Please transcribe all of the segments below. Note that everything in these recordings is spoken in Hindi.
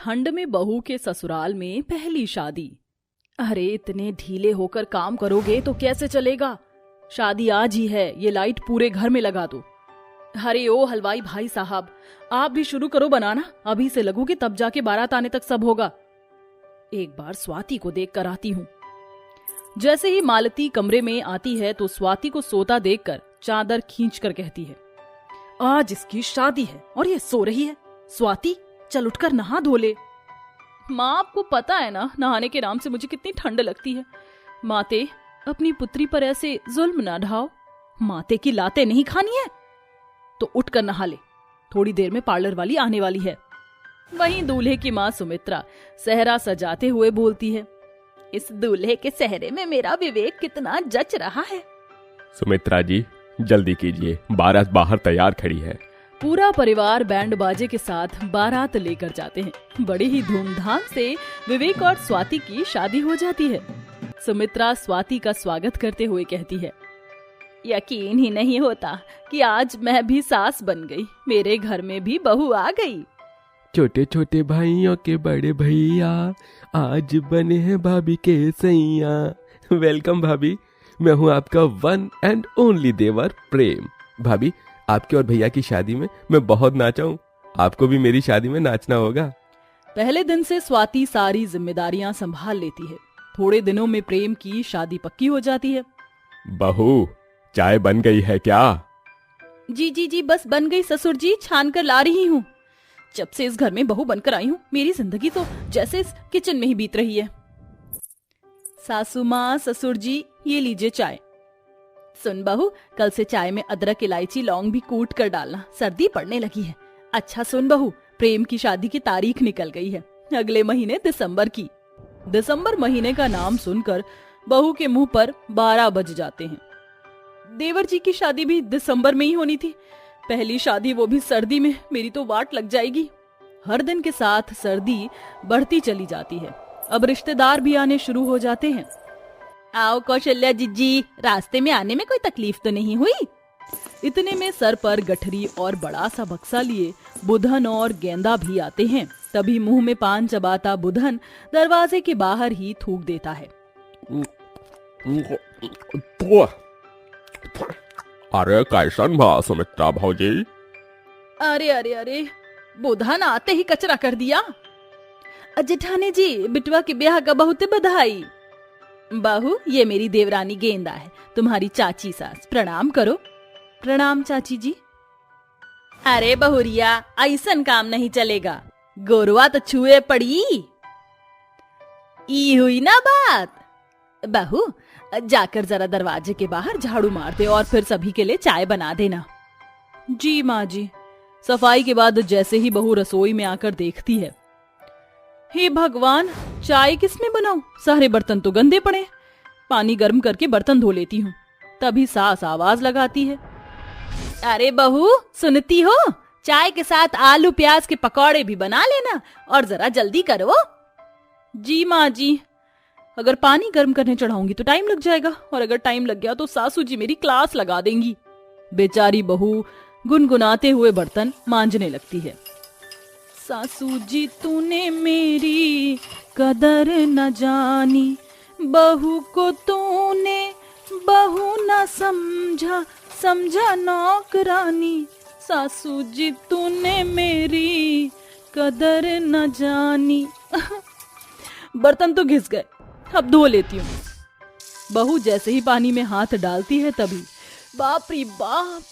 ठंड में बहू के ससुराल में पहली शादी। अरे इतने ढीले होकर काम करोगे तो कैसे चलेगा? शादी आज ही है, ये लाइट पूरे घर में लगा दो। अरे ओ हलवाई भाई साहब, आप भी शुरू करो बनाना, अभी से लगोगे तब जाके बारात आने तक सब होगा। एक बार स्वाति को देख कर आती हूँ। जैसे ही मालती कमरे में आती है तो स्वाति को सोता देखकर चादर खींचकर कहती है, आज इसकी शादी है और ये सो रही है। स्वाति चल उठकर नहा धो ले। माँ आपको पता है ना, नहाने के नाम से मुझे कितनी ठंड लगती है। माते अपनी पुत्री पर ऐसे जुल्म ना ढाओ, माते की लाते नहीं खानी है तो उठकर नहा ले, थोड़ी देर में पार्लर वाली आने वाली है। वहीं दूल्हे की माँ सुमित्रा सेहरा सजाते हुए बोलती है, इस दूल्हे के सेहरे में मेरा विवेक कितना जच रहा है। सुमित्रा जी जल्दी कीजिए, बारात बाहर तैयार खड़ी है। पूरा परिवार बैंड बाजे के साथ बारात लेकर जाते हैं। बड़े ही धूमधाम से विवेक और स्वाति की शादी हो जाती है। सुमित्रा स्वाति का स्वागत करते हुए कहती है, यकीन ही नहीं होता कि आज मैं भी सास बन गई, मेरे घर में भी बहू आ गई। छोटे छोटे भाइयों के बड़े भैया आज बने हैं भाभी के सैया। वेलकम भाभी, मैं हूँ आपका वन एंड ओनली देवर प्रेम। भाभी आपके और भैया की शादी में मैं बहुत नाचा हूँ, आपको भी मेरी शादी में नाचना होगा। पहले दिन से स्वाति सारी जिम्मेदारियां संभाल लेती है। थोड़े दिनों में प्रेम की शादी पक्की हो जाती है। बहू चाय बन गई है क्या? जी जी जी बस बन गई ससुर जी, छान कर ला रही हूँ। जब से इस घर में बहू बनकर आई हूँ, मेरी जिंदगी तो जैसे इस किचन में ही बीत रही है। सासू माँ, ससुर जी ये लीजिए चाय। सुन बहू, कल से चाय में अदरक, इलायची, लौंग भी कूट कर डालना, सर्दी पड़ने लगी है। अच्छा सुन बहू, प्रेम की शादी की तारीख निकल गई है, अगले महीने दिसंबर की। दिसंबर महीने का नाम सुनकर बहू के मुंह पर 12 बज जाते हैं। देवर जी की शादी भी दिसंबर में ही होनी थी, पहली शादी वो भी सर्दी में, मेरी तो वाट लग जाएगी। हर दिन के साथ सर्दी बढ़ती चली जाती है। अब रिश्तेदार भी आने शुरू हो जाते हैं। आओ कौशल्या जीजी, रास्ते में आने में कोई तकलीफ तो नहीं हुई? इतने में सर पर गठरी और बड़ा सा बक्सा लिए बुधन और गेंदा भी आते हैं। तभी मुंह में पान चबाता बुधन दरवाजे के बाहर ही थूक देता है। अरे कैसन भा सुमित्रा भौजी? अरे अरे अरे, बुधन आते ही कचरा कर दिया। जेठानी जी, बिटवा के ब्याह का बहुत बधाई। बहू ये मेरी देवरानी गेंदा है, तुम्हारी चाची सास, प्रणाम करो। प्रणाम चाची जी। अरे बहुरिया, ऐसन काम नहीं चलेगा, गोरवा तो छुए पड़ी। ई हुई ना बात। बहू जाकर जरा दरवाजे के बाहर झाड़ू मार दे और फिर सभी के लिए चाय बना देना। जी माँ जी। सफाई के बाद जैसे ही बहू रसोई में आकर देखती है, हे भगवान, चाय किसमें बनाऊं? सारे बर्तन तो गंदे पड़े। पानी गर्म करके बर्तन धो लेती हूँ। तभी सास आवाज लगाती है, अरे बहू सुनती हो, चाय के साथ आलू प्याज के पकौड़े भी बना लेना और जरा जल्दी करो। जी माँ जी। अगर पानी गर्म करने चढ़ाऊंगी तो टाइम लग जाएगा, और अगर टाइम लग गया तो सासू जी मेरी क्लास लगा देंगी। बेचारी बहू गुनगुनाते हुए बर्तन मांजने लगती है। सासू जी तूने मेरी कदर न जानी, बहू को तूने बहू न समझा, समझा नौकरानी। सासू जी तूने मेरी कदर न जानी। बर्तन तो घिस गए, अब धो लेती हूँ। बहू जैसे ही पानी में हाथ डालती है तभी, बाप रे बाप,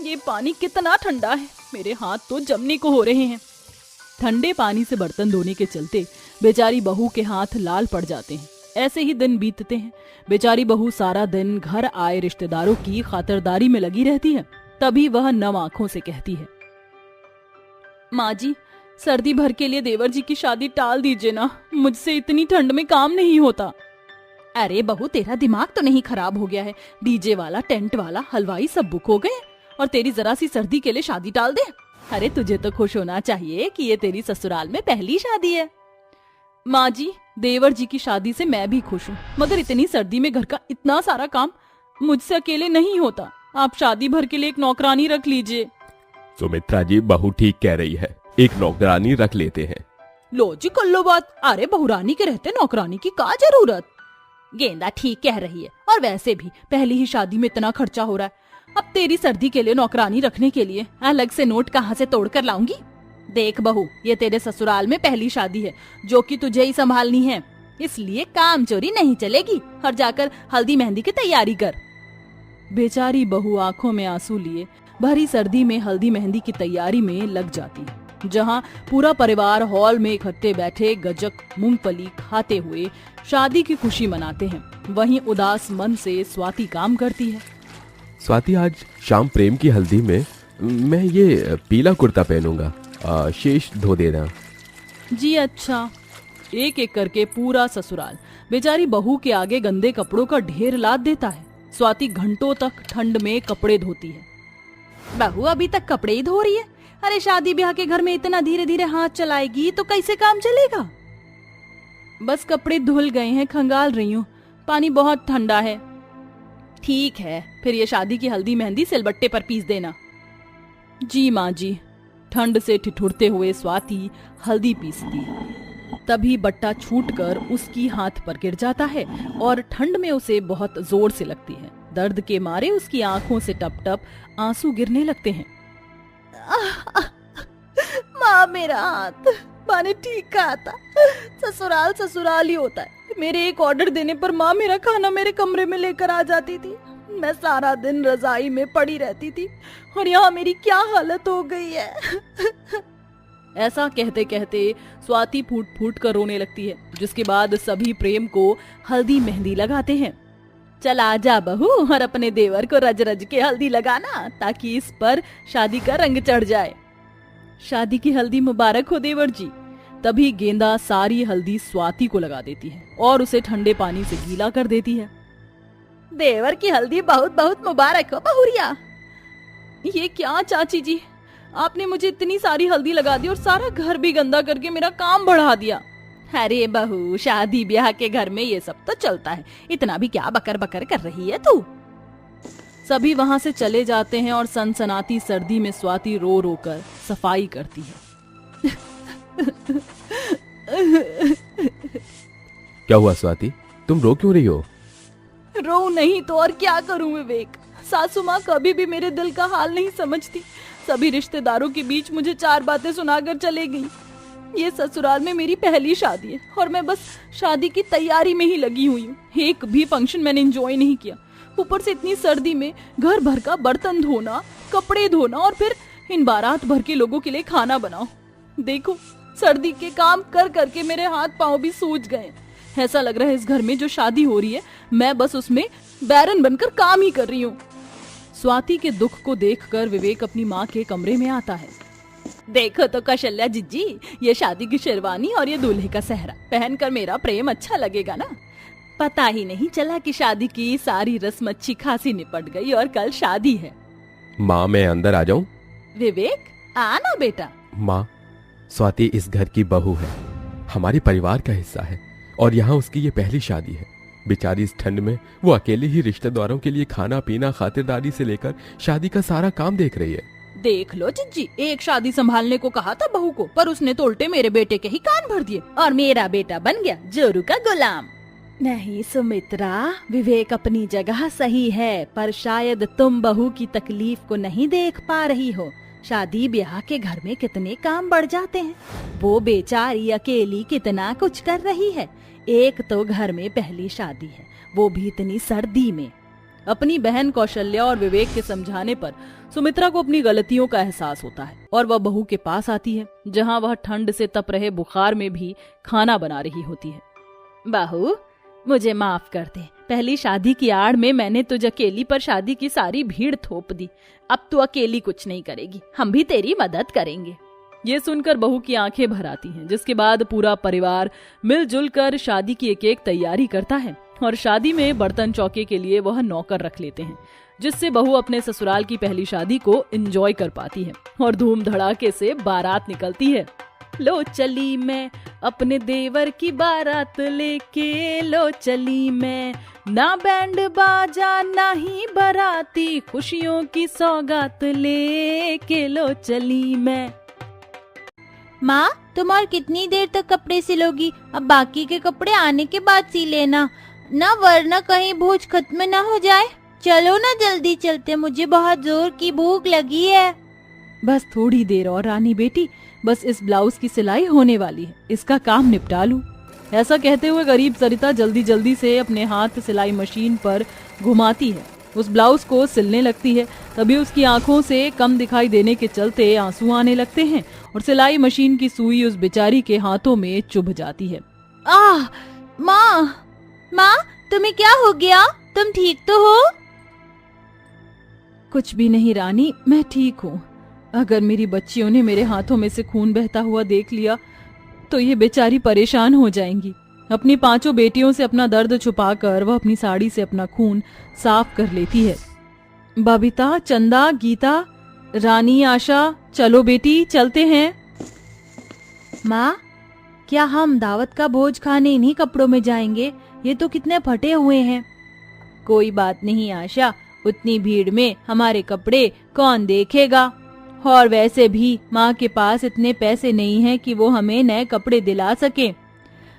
ये पानी कितना ठंडा है, मेरे हाथ तो जमने को हो रहे हैं। ठंडे पानी से बर्तन धोने के चलते बेचारी बहू के हाथ लाल पड़ जाते हैं। ऐसे ही दिन बीतते हैं। बेचारी बहू सारा दिन घर आए रिश्तेदारों की खातिरदारी में लगी रहती है। तभी वह नम आंखों से कहती है, माँ जी सर्दी भर के लिए देवर जी की शादी टाल दीजिए ना, मुझसे इतनी ठंड में काम नहीं होता। अरे बहू तेरा दिमाग तो नहीं खराब हो गया है? डीजे वाला, टेंट वाला, हलवाई सब बुक हो गए और तेरी जरा सी सर्दी के लिए शादी टाल दे? अरे तुझे तो खुश होना चाहिए कि ये तेरी ससुराल में पहली शादी है। माँ जी देवर जी की शादी से मैं भी खुश हूँ, मगर इतनी सर्दी में घर का इतना सारा काम मुझसे अकेले नहीं होता। आप शादी भर के लिए एक नौकरानी रख लीजिए। सुमित्रा जी बहू ठीक कह रही है, एक नौकरानी रख लेते हैं। लो जी कर लो बात। अरे बहुरानी के रहते नौकरानी की क्या जरूरत। गेंदा ठीक कह रही है, और वैसे भी पहली ही शादी में इतना खर्चा हो रहा है। अब तेरी सर्दी के लिए नौकरानी रखने के लिए अलग से नोट कहाँ से तोड़ कर लाऊंगी। देख बहू, ये तेरे ससुराल में पहली शादी है जो कि तुझे ही संभालनी है, इसलिए काम चोरी नहीं चलेगी। और जाकर हल्दी मेहंदी की तैयारी कर। बेचारी बहू आंखों में आंसू लिए भरी सर्दी में हल्दी मेहंदी की तैयारी में लग जाती है, जहां पूरा परिवार हॉल में इकट्ठे बैठे गजक मूंगफली खाते हुए शादी की खुशी मनाते हैं। वहीं उदास मन से स्वाति काम करती है। स्वाति, आज शाम प्रेम की हल्दी में मैं ये पीला कुर्ता पहनूंगा, शेष धो देना। जी अच्छा। एक एक करके पूरा ससुराल बेचारी बहू के आगे गंदे कपड़ों का ढेर लाद देता है। स्वाति घंटों तक ठंड में कपड़े धोती है। बहू अभी तक कपड़े ही धो रही है। अरे शादी ब्याह के घर में इतना धीरे धीरे हाथ चलाएगी तो कैसे काम चलेगा। बस कपड़े धुल गए हैं, खंगाल रही हूँ, पानी बहुत ठंडा है। ठीक है, फिर ये शादी की हल्दी मेहंदी सिलबट्टे पर पीस देना। जी माँ जी। ठंड से ठिठुरते हुए स्वाति हल्दी पीसती है। तभी बट्टा छूटकर उसकी हाथ पर गिर जाता है और ठंड में उसे बहुत जोर से लगती है। दर्द के मारे उसकी आंखों से टप टप आंसू गिरने लगते हैं। माँ मेरा हाथ। माँ ने ठीक कहा था, ससुराल ससुराल ही होता है। मेरे एक ऑर्डर देने पर माँ मेरा खाना मेरे कमरे में लेकर आ जाती थी। मैं सारा दिन रजाई में पड़ी रहती थी और यहाँ मेरी क्या हालत हो गई है। ऐसा कहते कहते स्वाति फूट फूट कर रोने लगती है, जिसके बाद सभी प्रेम को हल्दी मेहंदी लगाते हैं। चल आजा बहू और अपने देवर को रज रज के हल्दी लगाना, ताकि इस पर शादी का रंग चढ़ जाए। शादी की हल्दी मुबारक हो देवर जी। तभी गेंदा सारी हल्दी स्वाति को लगा देती है और उसे ठंडे पानी से गीला कर देती है। देवर की हल्दी बहुत बहुत मुबारक हो बहुरिया। ये क्या चाची जी, आपने मुझे इतनी सारी हल्दी लगा दी और सारा घर भी गंदा करके मेरा काम बढ़ा दिया। अरे बहू, शादी ब्याह के घर में ये सब तो चलता है, इतना भी क्या बकर बकर कर रही है तू। सभी वहां से चले जाते हैं और सनसनाती सर्दी में स्वाति रो रो कर सफाई करती है। क्या हुआ स्वाति, तुम रो क्यों रही हो? रो नहीं तो और क्या करूं विवेक। सासू माँ कभी भी मेरे दिल का हाल नहीं समझती। सभी रिश्तेदारों के बीच मुझे 4 बातें सुनाकर चले गई। ये ससुराल में मेरी पहली शादी है और मैं बस शादी की तैयारी में ही लगी हुई हूँ। एक भी फंक्शन मैंने एंजॉय नहीं किया। ऊपर से इतनी सर्दी में घर भर का बर्तन धोना, कपड़े धोना और फिर इन बारात भर के लोगों के लिए खाना बनाओ। देखो, सर्दी के काम कर करके मेरे हाथ पांव भी सूज गए। ऐसा लग रहा है इस घर में जो शादी हो रही है मैं बस उसमें बैरन बनकर काम ही कर रही हूँ। स्वाति के दुख को देखकर विवेक अपनी माँ के कमरे में आता है। देखो तो कौशल्या जिज्जी, ये शादी की शेरवानी और ये दूल्हे का सेहरा पहनकर मेरा प्रेम अच्छा लगेगा ना। पता ही नहीं चला कि शादी की सारी रस्म अच्छी खासी निपट गई और कल शादी है। माँ, मैं अंदर आ जाऊं? विवेक, आना बेटा। माँ, स्वाति इस घर की बहू है, हमारे परिवार का हिस्सा है और यहाँ उसकी ये पहली शादी है। बेचारी इस ठंड में वो अकेले ही रिश्तेदारों के लिए खाना पीना, खातिरदारी से लेकर शादी का सारा काम देख रही है। देख लो जिज्जी, एक शादी संभालने को कहा था बहू को, पर उसने तो उल्टे मेरे बेटे के ही कान भर दिए और मेरा बेटा बन गया जोरू का गुलाम। नहीं सुमित्रा, विवेक अपनी जगह सही है, पर शायद तुम बहू की तकलीफ को नहीं देख पा रही हो। शादी ब्याह के घर में कितने काम बढ़ जाते हैं। वो बेचारी अकेली कितना कुछ कर रही है। एक तो घर में पहली शादी है, वो भी इतनी सर्दी में। अपनी बहन कौशल्या और विवेक के समझाने पर सुमित्रा को अपनी गलतियों का एहसास होता है और वह बहू के पास आती है, जहां वह ठंड से तप रहे बुखार में भी खाना बना रही होती है। बहू, मुझे माफ कर दे। पहली शादी की आड़ में मैंने तुझ अकेली पर शादी की सारी भीड़ थोप दी। अब तू अकेली कुछ नहीं करेगी, हम भी तेरी मदद करेंगे। ये सुनकर बहू की आंखें भर आती हैं, जिसके बाद पूरा परिवार मिलजुल कर शादी की एक एक तैयारी करता है और शादी में बर्तन चौके के लिए वह नौकर रख लेते हैं, जिससे बहू अपने ससुराल की पहली शादी को एंजॉय कर पाती है और धूम धड़ाके से बारात निकलती है। लो चली मैं अपने देवर की बारात लेके, लो चली मैं, ना बैंड बाजा ना ही बाराती, खुशियों की सौगात लेके लो चली मैं। माँ, तुम और कितनी देर तक कपड़े सिलोगी? अब बाकी के कपड़े आने के बाद सी लेना ना, वरना कहीं भूज खत्म ना हो जाए। चलो ना, जल्दी चलते, मुझे बहुत जोर की भूख लगी है। बस थोड़ी देर और रानी बेटी, बस इस ब्लाउज की सिलाई होने वाली है, इसका काम निपटा लूं। ऐसा कहते हुए गरीब सरिता जल्दी जल्दी से अपने हाथ सिलाई मशीन पर घुमाती है, उस ब्लाउज को सिलने लगती है। तभी उसकी आंखों से कम दिखाई देने के चलते आंसू आने लगते हैं और सिलाई मशीन की सुई उस बेचारी के हाथों में चुभ जाती है। आह! माँ, तुम्हें क्या हो गया? तुम ठीक तो हो? कुछ भी नहीं रानी, मैं ठीक हूँ। अगर मेरी बच्चियों ने मेरे हाथों में से खून बहता हुआ देख लिया तो ये बेचारी परेशान हो जाएंगी। अपनी 5 बेटियों से अपना दर्द छुपाकर वह अपनी साड़ी से अपना खून साफ कर लेती है। बबीता, चंदा, गीता, रानी, आशा, चलो बेटी चलते हैं। माँ, क्या हम दावत का भोज खाने इन्हीं कपड़ों में जाएंगे? ये तो कितने फटे हुए हैं। कोई बात नहीं आशा, उतनी भीड़ में हमारे कपड़े कौन देखेगा? और वैसे भी माँ के पास इतने पैसे नहीं हैं कि वो हमें नए कपड़े दिला सके।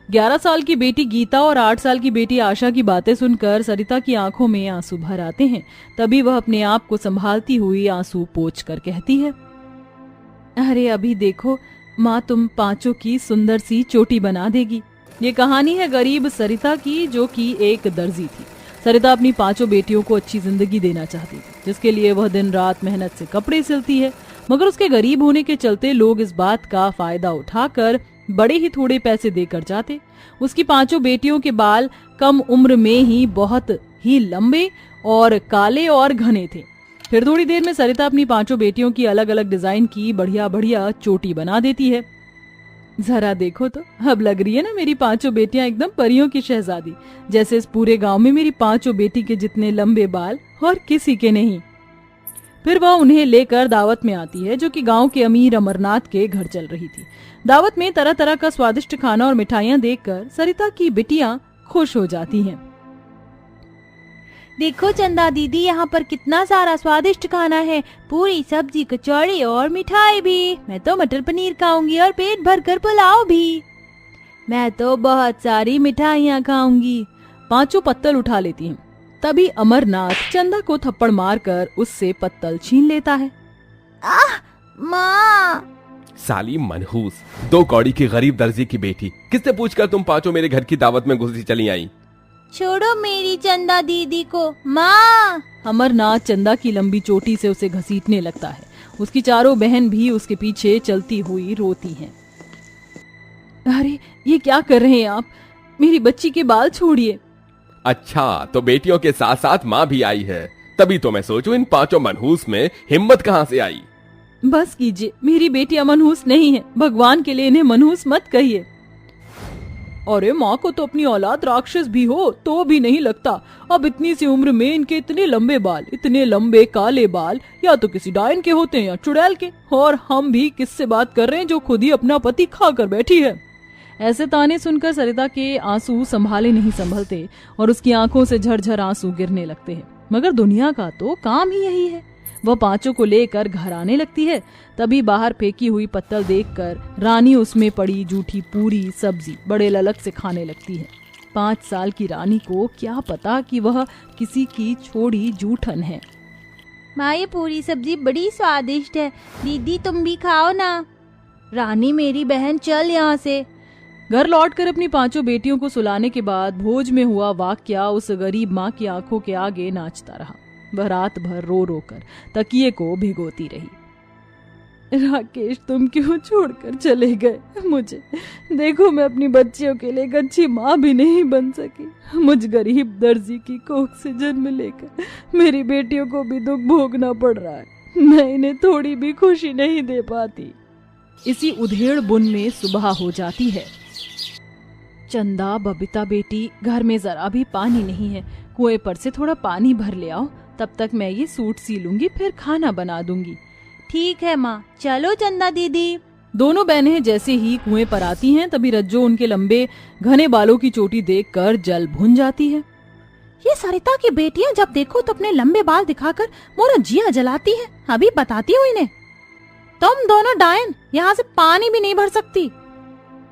11 साल की बेटी गीता और 8 साल की बेटी आशा की बातें सुनकर सरिता की आंखों में आंसू भर आते हैं। तभी वह अपने आप को संभालती हुई आंसू पोंछ कर कहती है, अरे अभी देखो माँ, तुम 5 की सुंदर सी चोटी बना देगी। ये कहानी है गरीब सरिता की, जो कि एक दर्जी थी। सरिता अपनी 5 बेटियों को अच्छी जिंदगी देना चाहती थी, जिसके लिए वह दिन रात मेहनत से कपड़े सिलती है। मगर उसके गरीब होने के चलते लोग इस बात का फायदा उठाकर बड़े ही थोड़े पैसे देकर जाते। उसकी 5 बेटियों के बाल कम उम्र में ही बहुत ही लंबे और काले और घने थे। फिर थोड़ी देर में सरिता अपनी 5 बेटियों की अलग अलग डिजाइन की बढ़िया बढ़िया चोटी बना देती है। जरा देखो तो, अब लग रही है ना मेरी 5 बेटियां एकदम परियों की शहजादी, जैसे इस पूरे गांव में मेरी 5 बेटी के जितने लंबे बाल और किसी के नहीं। फिर वह उन्हें लेकर दावत में आती है, जो कि गांव के अमीर अमरनाथ के घर चल रही थी। दावत में तरह तरह का स्वादिष्ट खाना और मिठाइयां देखकर सरिता की बिटियां खुश हो जाती हैं। देखो चंदा दीदी, यहाँ पर कितना सारा स्वादिष्ट खाना है, पूरी सब्जी, कचौड़ी और मिठाई भी। मैं तो मटर पनीर खाऊंगी और पेट भरकर पुलाव भी। मैं तो बहुत सारी मिठाइयाँ खाऊंगी। 5 पत्तल उठा लेती हैं। तभी अमरनाथ चंदा को थप्पड़ मारकर उससे पत्तल छीन लेता है। आह! माँ! साली मनहूस, 2 कौड़ी की गरीब दर्जी की बेटी, किससे पूछकर तुम 5 मेरे घर की दावत में घुसी चली आई? छोड़ो मेरी चंदा दीदी को, माँ! अमरनाथ चंदा की लंबी चोटी से उसे घसीटने लगता है। उसकी 4 बहन भी उसके पीछे चलती हुई रोती हैं। अरे ये क्या कर रहे हैं आप? मेरी बच्ची के बाल छोड़िए। अच्छा, तो बेटियों के साथ साथ माँ भी आई है। तभी तो मैं सोचूं इन 5 मनहूस में हिम्मत कहाँ से आई। बस कीजिए, मेरी बेटियां मनहूस नहीं है, भगवान के लिए इन्हें मनहूस मत कहिए। अरे माँ को तो अपनी औलाद राक्षस भी हो तो भी नहीं लगता। अब इतनी सी उम्र में इनके इतने लंबे बाल, इतने लंबे काले बाल, या तो किसी डायन के होते हैं या चुड़ैल के। और हम भी किससे बात कर रहे हैं जो खुद ही अपना पति खा कर बैठी है। ऐसे ताने सुनकर सरिता के आंसू संभाले नहीं संभलते और उसकी आंखों से झरझर आंसू गिरने लगते हैं। मगर दुनिया का तो काम ही यही है। वह 5 को लेकर घर आने लगती है। तभी बाहर फेंकी हुई पत्तल देखकर रानी उसमें पड़ी जूठी पूरी सब्जी बड़े ललक से खाने लगती है। 5 साल की रानी को क्या पता कि वह किसी की छोड़ी जूठन है। माँ, ये पूरी सब्जी बड़ी स्वादिष्ट है, दीदी तुम भी खाओ ना। रानी मेरी बहन, चल यहाँ से। घर लौटकर अपनी 5 बेटियों को सुलाने के बाद भोज में हुआ वाकया उस गरीब माँ की आंखों के आगे नाचता रहा। वह रात भर रो रो कर तकिए को भिगोती रही। राकेश, तुम क्यों छोड़कर चले गए मुझे? देखो, मैं अपनी बच्चियों के लिए एक अच्छी माँ भी नहीं बन सकी। मुझ गरीब दर्जी की कोख से जन्म लेकर मेरी बेटियों को भी दुख भोगना पड़ रहा है। मैं इन्हें थोड़ी भी खुशी नहीं दे पाती। इसी उधेड़ बुन में सुबह हो जाती है। चंदा, बबीता बेटी, घर में जरा भी पानी नहीं है, कुएं पर से थोड़ा पानी भर ले आओ। तब तक मैं ये सूट सी लूंगी, फिर खाना बना दूंगी। ठीक है माँ, चलो चंदा दीदी। दोनों बहनें जैसे ही कुएं पर आती हैं, तभी रज्जो उनके लंबे घने बालों की चोटी देखकर जल भुन जाती है। ये सरिता की बेटियां जब देखो तो अपने लंबे बाल दिखाकर मोरा जिया जलाती है। अभी बताती हूँ इन्हें। तुम दोनों डायन, यहाँ से पानी भी नहीं भर सकती।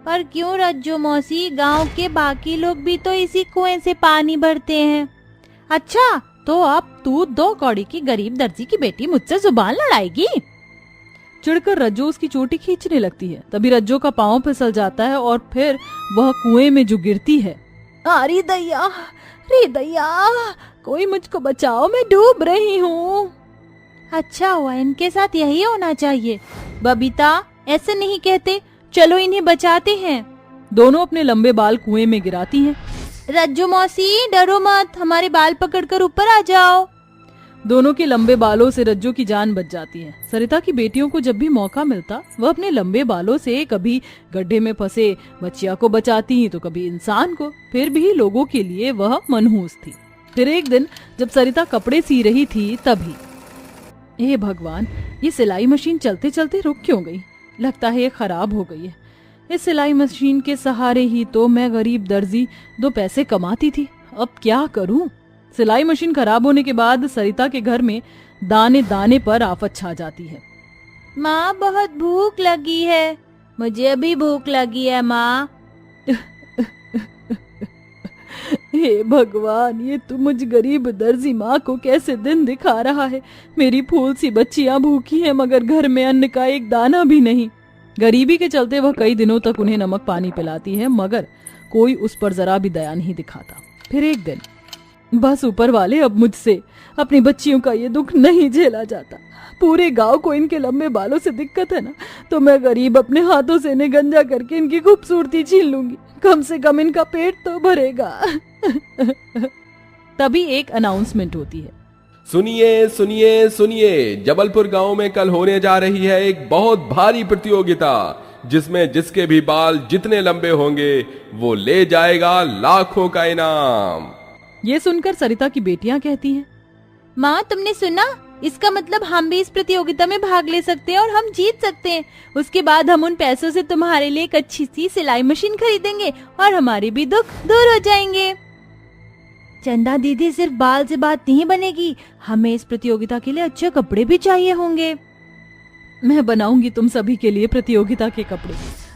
पर क्यों रज्जू मौसी, गांव के बाकी लोग भी तो इसी कुएं से पानी भरते हैं। अच्छा, तो अब तू 2 कौड़ी की गरीब दर्जी की बेटी मुझसे जुबान लड़ाएगी? चिढ़कर रज्जो उसकी चोटी खींचने लगती है। तभी रज्जो का पांव फिसल जाता है और फिर वह कुएं में जो गिरती है। अरे दैया, रे दैया, कोई मुझको बचाओ, मैं डूब रही हूँ। अच्छा हुआ, इनके साथ यही होना चाहिए। बबीता, ऐसे नहीं कहते, चलो इन्हें बचाते हैं। दोनों अपने लंबे बाल कुएं में गिराती हैं। रज्जू मौसी, डरो मत, हमारे बाल पकड़कर ऊपर आ जाओ। दोनों के लंबे बालों से रज्जो की जान बच जाती है। सरिता की बेटियों को जब भी मौका मिलता, वह अपने लंबे बालों से कभी गड्ढे में फंसे बच्चिया को बचाती तो कभी इंसान को। फिर भी लोगों के लिए वह मनहूस थी। फिर एक दिन जब सरिता कपड़े सी रही थी, तभी हे भगवान, ये सिलाई मशीन चलते चलते रुक क्यों गई? लगता है ये खराब हो गई है। इस सिलाई मशीन के सहारे ही तो मैं गरीब दर्जी 2 पैसे कमाती थी। अब क्या करूं? सिलाई मशीन खराब होने के बाद सरिता के घर में दाने दाने पर आफत छा जाती है। माँ, बहुत भूख लगी है। मुझे भी भूख लगी है माँ। हे भगवान, ये तू मुझ गरीब दर्जी माँ को कैसे दिन दिखा रहा है? मेरी फूल सी बच्चियां भूखी हैं, मगर घर में अन्न का एक दाना भी नहीं। गरीबी के चलते वह कई दिनों तक उन्हें नमक पानी पिलाती है, मगर कोई उस पर जरा भी दया नहीं दिखाता। फिर एक दिन, बस ऊपर वाले, अब मुझसे अपनी बच्चियों का ये दुख नहीं झेला जाता। पूरे गांव को इनके लंबे बालों से दिक्कत है ना, तो मैं गरीब अपने हाथों से इन्हें गंजा करके इनकी खूबसूरती छीन लूंगी। कम से कम इनका पेट तो भरेगा। तभी एक अनाउंसमेंट होती है। सुनिए सुनिए सुनिए, जबलपुर गांव में कल होने जा रही है एक बहुत भारी प्रतियोगिता, जिसमें जिसके भी बाल जितने लंबे होंगे वो ले जाएगा लाखों का इनाम। ये सुनकर सरिता की बेटियां कहती हैं, माँ, तुमने सुना? इसका मतलब हम भी इस प्रतियोगिता में भाग ले सकते हैं और हम जीत सकते हैं। उसके बाद हम उन पैसों से तुम्हारे लिए एक अच्छी सी सिलाई मशीन खरीदेंगे और हमारे भी दुख दूर हो जाएंगे। चंदा दीदी, सिर्फ बाल से बात नहीं बनेगी, हमें इस प्रतियोगिता के लिए अच्छे कपड़े भी चाहिए होंगे। मैं बनाऊंगी तुम सभी के लिए प्रतियोगिता के कपड़े।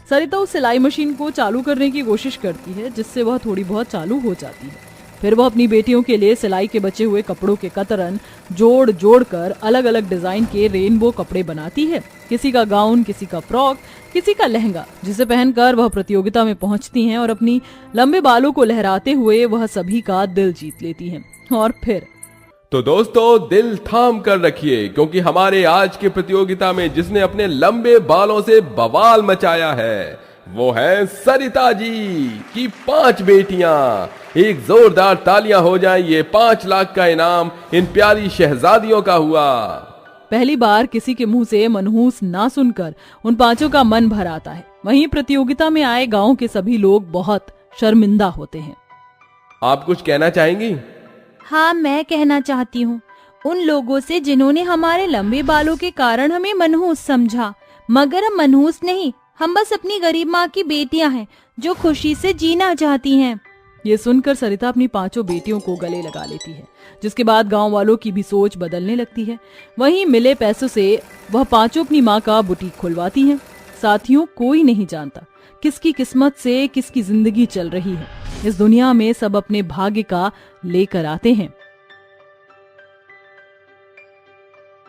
सरिता उस सिलाई मशीन को चालू करने की कोशिश करती है, जिससे वह थोड़ी बहुत चालू हो जाती है। फिर वह अपनी बेटियों के लिए सिलाई के बचे हुए कपड़ों के कतरन जोड़ जोड़ कर अलग अलग डिजाइन के रेनबो कपड़े बनाती है। किसी का गाउन, किसी का फ्रॉक, किसी का लहंगा, जिसे पहनकर वह प्रतियोगिता में पहुंचती हैं और अपनी लंबे बालों को लहराते हुए वह सभी का दिल जीत लेती हैं। और फिर तो दोस्तों, दिल थाम कर रखिए, क्योंकि हमारे आज की प्रतियोगिता में जिसने अपने लंबे बालों से बवाल मचाया है वो है सरिता जी की 5 बेटियां। एक जोरदार तालियां हो जाएं, ये 5 लाख का इनाम इन प्यारी शहजादियों का हुआ। पहली बार किसी के मुंह से मनहूस ना सुनकर उन 5 का मन भर आता है। वहीं प्रतियोगिता में आए गांव के सभी लोग बहुत शर्मिंदा होते हैं। आप कुछ कहना चाहेंगी? हाँ, मैं कहना चाहती हूँ उन लोगों से जिन्होंने हमारे लंबे बालों के कारण हमें मनहूस समझा, मगर हम मनहूस नहीं, हम बस अपनी गरीब माँ की बेटियां हैं जो खुशी से जीना चाहती हैं। ये सुनकर सरिता अपनी 5 बेटियों को गले लगा लेती है, जिसके बाद गांव वालों की भी सोच बदलने लगती है। वहीं मिले पैसों से वह 5 अपनी माँ का बुटीक खुलवाती हैं। साथियों, कोई नहीं जानता किसकी किस्मत से किसकी जिंदगी चल रही है। इस दुनिया में सब अपने भाग्य का लेकर आते हैं।